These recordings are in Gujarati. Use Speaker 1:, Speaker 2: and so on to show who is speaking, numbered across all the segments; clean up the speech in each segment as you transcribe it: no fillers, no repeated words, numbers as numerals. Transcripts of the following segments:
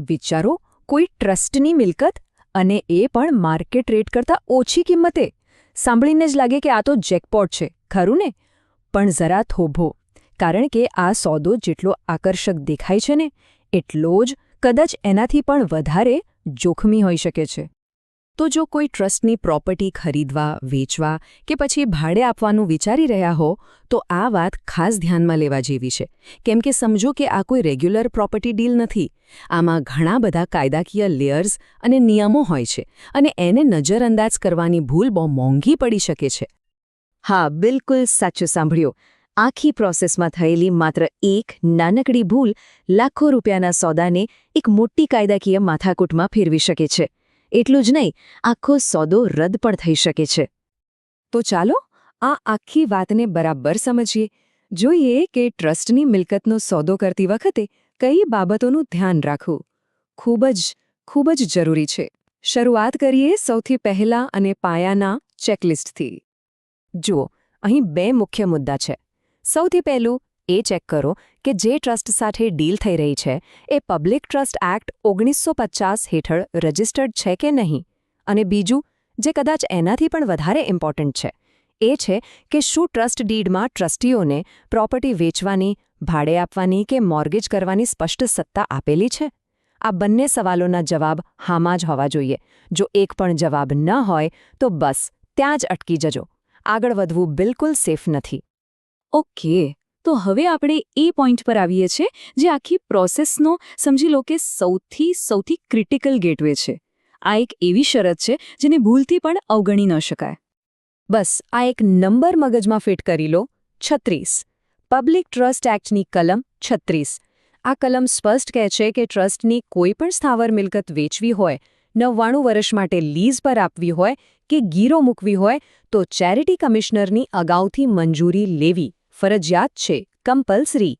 Speaker 1: વિચારો, કોઈ ટ્રસ્ટની મિલકત, અને એ પણ માર્કેટ રેટ કરતાં ઓછી કિંમતે. સાંભળીને જ લાગે કે આ તો જેકપોટ છે, ખરું ને? પણ જરા થોભો, કારણ કે આ સોદો જેટલો આકર્ષક દેખાય છે ને, એટલો જ કદાચ એનાથી પણ વધારે જોખમી હોઈ શકે છે. તો જો કોઈ ટ્રસ્ટની પ્રોપર્ટી ખરીદવા, વેચવા કે પછી ભાડે આપવાનું વિચારી રહ્યા હો, તો આ વાત ખાસ ધ્યાનમાં લેવા જેવી છે. કેમ કે સમજો કે આ કોઈ રેગ્યુલર પ્રોપર્ટી ડીલ નથી. આમાં ઘણા બધા કાયદાકીય લેયર્સ અને નિયમો હોય છે, અને એને નજરઅંદાજ કરવાની ભૂલ બહુ મોંઘી પડી શકે છે.
Speaker 2: હા, બિલકુલ સાચું સાંભળ્યું. આખી પ્રોસેસમાં થયેલી માત્ર એક નાનકડી ભૂલ લાખો રૂપિયાના સોદાને એક મોટી કાયદાકીય માથાકૂટમાં ફેરવી શકે છે. એટલું જ નહીં, આખો સોદો રદ પણ થઈ શકે છે.
Speaker 1: તો ચાલો આ આખી વાતને બરાબર સમજીએ. જોઈએ કે ટ્રસ્ટની મિલકતનો સોદો કરતી વખતે કઈ બાબતોનું ધ્યાન રાખવું ખૂબ જ જરૂરી છે. શરૂઆત કરીએ સૌથી પહેલા અને પાયાના ચેકલિસ્ટથી. જુઓ, અહીં 2 મુખ્ય મુદ્દા છે. સૌથી પહેલું એ ચેક કરો કે જે ટ્રસ્ટ સાથે ડીલ થઈ રહી છે એ પબ્લિક ટ્રસ્ટ એક્ટ 1950 હેઠળ રજિસ્ટર્ડ છે કે નહીં. અને બીજું, જે કદાચ એનાથી પણ વધારે ઇમ્પોર્ટન્ટ છે, એ છે કે શું ટ્રસ્ટ ડીડમાં ટ્રસ્ટીઓને પ્રોપર્ટી વેચવાની, ભાડે આપવાની કે મોર્ગેજ કરવાની સ્પષ્ટ સત્તા આપેલી છે. આ બંને સવાલોના જવાબ હામાં જ હોવા જોઈએ. જો એક પણ જવાબ ન હોય તો બસ ત્યાં જ અટકી જજો. આગળ વધવું બિલકુલ સેફ નથી.
Speaker 2: ઓકે, તો હવે આપણે એ પોઈન્ટ પર આવીએ છીએ જે આખી પ્રોસેસનો સમજી લો કે સૌથી ક્રિટિકલ ગેટવે છે. આ એક એવી શરત છે જેને ભૂલથી પણ અવગણી ન શકાય.
Speaker 1: બસ આ એક નંબર મગજમાં ફિટ કરી લો, 36. પબ્લિક ટ્રસ્ટ એક્ટની કલમ 36. આ કલમ સ્પષ્ટ કહે છે કે ટ્રસ્ટની કોઈ પણ સ્થાવર મિલકત વેચવી હોય, 99 વર્ષ માટે લીઝ પર આપવી હોય કે ગીરો મૂકવી હોય તો ચેરિટી કમિશનરની અગાઉથી મંજૂરી લેવી ફરજિયાત છે, કમ્પલ્સરી.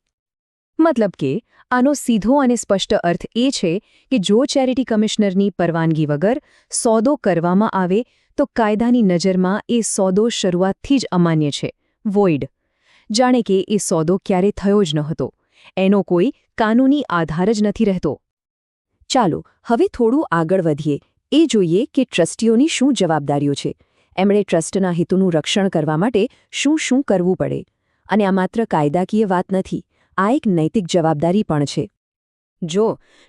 Speaker 1: મતલબ કે આનો સીધો અને સ્પષ્ટ અર્થ એ છે કે જો ચેરિટી કમિશનરની પરવાનગી વગર સોદો કરવામાં આવે તો કાયદાની નજરમાં એ સોદો શરૂઆતથી જ અમાન્ય છે, વોઇડ. જાણે કે એ સોદો ક્યારે થયો જ ન હતો. એનો કોઈ કાનૂની આધાર જ નથી રહેતો. ચાલો હવે થોડું આગળ વધીએ. એ જોઈએ કે ટ્રસ્ટીઓની શું જવાબદારીઓ છે. એમણે ટ્રસ્ટના હિતોનું રક્ષણ કરવા માટે શું કરવું પડે. અને આ માત્ર કાયદાકીય વાત નથી, આ એક નૈતિક જવાબદારી પણ છે. જો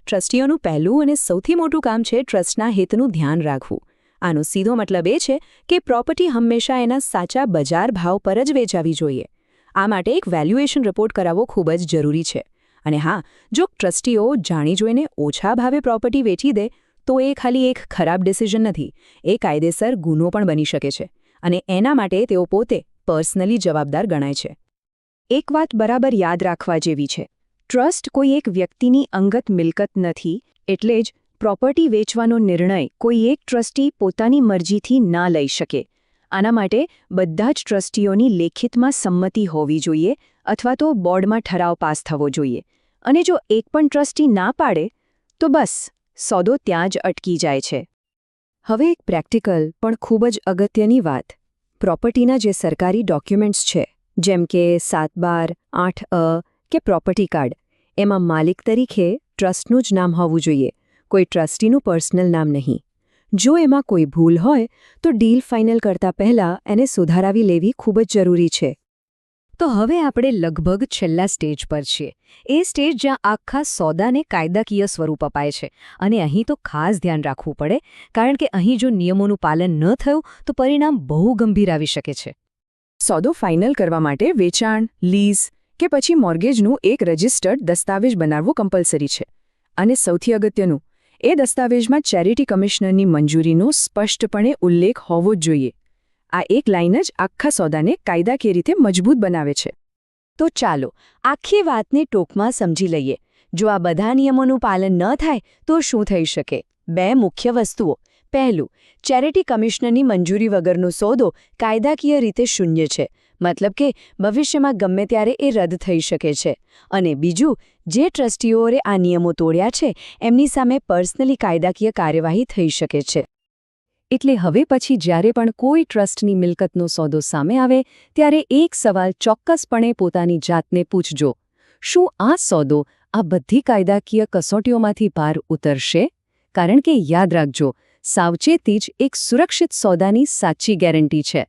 Speaker 1: ટ્રસ્ટીઓનું પહેલું અને સૌથી મોટું કામ છે ટ્રસ્ટના હિતનું ધ્યાન રાખવું. આનો સીધો મતલબ એ છે કે પ્રોપર્ટી હંમેશા એના સાચા બજાર ભાવ પર જ વેચાવી જોઈએ. આ માટે એક વેલ્યુએશન રિપોર્ટ કરાવવો ખૂબ જ જરૂરી છે. અને હા, જો ટ્રસ્ટીઓ જાણી જોઈને ઓછા ભાવે પ્રોપર્ટી વેચી દે તો એ ખાલી એક ખરાબ ડિસિઝન નથી, એ કાયદેસર ગુનો પણ બની શકે છે. અને એના માટે તેઓ પોતે પર્સનલી જવાબદાર ગણાય છે. એક વાત બરાબર યાદ રાખવા જેવી છે. ટ્રસ્ટ કોઈ એક વ્યક્તિની અંગત મિલકત નથી, એટલે જ પ્રોપર્ટી વેચવાનો નિર્ણય કોઈ એક ટ્રસ્ટી પોતાની મરજીથી ના લઈ શકે. આના માટે બધા જ ટ્રસ્ટીઓની લેખિતમાં સંમતિ હોવી જોઈએ અથવા તો બોર્ડમાં ઠરાવ પાસ થવો જોઈએ. અને જો એક પણ ટ્રસ્ટી ના પાડે તો બસ સોદો ત્યાં જ અટકી જાય છે. હવે એક પ્રેક્ટિકલ પણ ખૂબ જ અગત્યની વાત. પ્રોપર્ટીના જે સરકારી ડોક્યુમેન્ટ્સ છે, જેમ કે 7/12, 8A કે પ્રોપર્ટી કાર્ડ, એમાં માલિક તરીકે ટ્રસ્ટનું જ નામ હોવું જોઈએ, કોઈ ટ્રસ્ટીનું પર્સનલ નામ નહીં. જો એમાં કોઈ ભૂલ હોય તો ડીલ ફાઇનલ કરતા પહેલાં એને સુધારાવી લેવી ખૂબ જ જરૂરી છે. તો હવે આપણે લગભગ છેલ્લા સ્ટેજ પર છીએ. એ સ્ટેજ જ્યાં આખા સોદાને કાયદાકીય સ્વરૂપ અપાય છે. અને અહીં તો ખાસ ધ્યાન રાખવું પડે, કારણ કે અહીં જો નિયમોનું પાલન ન થયું તો પરિણામ બહુ ગંભીર આવી શકે છે. સોદો ફાઇનલ કરવા માટે વેચાણ, લીઝ કે પછી મોર્ગેજનું એક રજિસ્ટર્ડ દસ્તાવેજ બનાવવું કમ્પલ્સરી છે. અને સૌથી અગત્યનું, એ દસ્તાવેજમાં ચેરિટી કમિશનરની મંજૂરીનો સ્પષ્ટપણે ઉલ્લેખ હોવો જ જોઈએ. આ એક લાઇન જ આખા સોદાને કાયદાકીય રીતે મજબૂત બનાવે છે. તો ચાલો આખી વાતને ટૂંકમાં સમજી લઈએ. જો આ બધા નિયમોનું પાલન ન થાય તો શું થઈ શકે? 2 મુખ્ય વસ્તુઓ. પહેલું, ચેરિટી કમિશનરની મંજૂરી વગરનો સોદો કાયદાકીય રીતે શૂન્ય છે, મતલબ કે ભવિષ્યમાં ગમે ત્યારે એ રદ થઈ શકે છે. અને બીજું, જે ટ્રસ્ટીઓએ આ નિયમો તોડ્યા છે એમની સામે પર્સનલી કાયદાકીય કાર્યવાહી થઈ શકે છે. એટલે હવે પછી જ્યારે પણ કોઈ ટ્રસ્ટની મિલકતનો સોદો સામે આવે ત્યારે એક સવાલ ચોક્કસપણે પોતાની જાતને પૂછજો: શું આ સોદો આ બધી કાયદાકીય કસોટીઓમાંથી પાર ઉતરશે? કારણ કે યાદ રાખજો, સાવચેતી જ એક સુરક્ષિત સોદાની સાચી ગેરંટી છે.